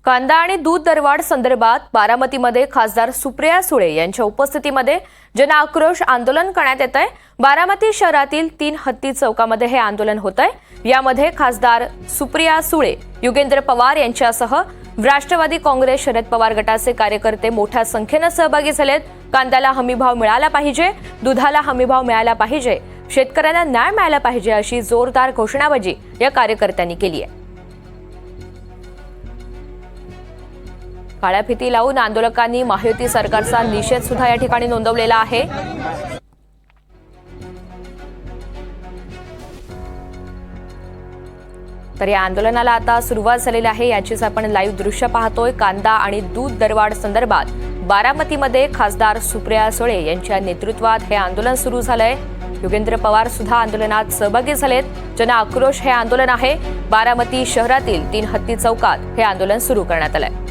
कांदा आणि दूध दरवाढ संदर्भात बारामतीमध्ये खासदार सुप्रिया सुळे यांच्या उपस्थितीमध्ये जनआक्रोश आंदोलन करण्यात येत आहे। बारामती शहरातील 3 हत्ती चौकामध्ये हे आंदोलन होत आहे। यामध्ये खासदार सुप्रिया सुळे, युगेंद्र पवार यांच्यासह राष्ट्रवादी काँग्रेस शरद पवार गटाचे कार्यकर्ते मोठ्या संख्येने सहभागी झालेत। कांद्याला हमीभाव मिळाला पाहिजे, दुधाला हमीभाव मिळाला पाहिजे, शेतकऱ्यांना न्याय मिळाला पाहिजे अशी जोरदार घोषणाबाजी या कार्यकर्त्यांनी केली आहे। काळ्या फिती लावून आंदोलकांनी महायुती सरकारचा निषेध सुद्धा या ठिकाणी नोंदवलेला आहे। तर या आंदोलनाला आता सुरुवात झालेली आहे। याचीच आपण लाईव्ह दृश्य पाहतोय। कांदा आणि दूध दरवाढ संदर्भात बारामतीमध्ये खासदार सुप्रिया सुळे यांच्या नेतृत्वात हे आंदोलन सुरू झालंय। युगेंद्र पवार सुद्धा आंदोलनात सहभागी झालेत। जनआक्रोश हे आंदोलन आहे। बारामती शहरातील 3 हत्ती चौकात हे आंदोलन सुरू करण्यात आलंय।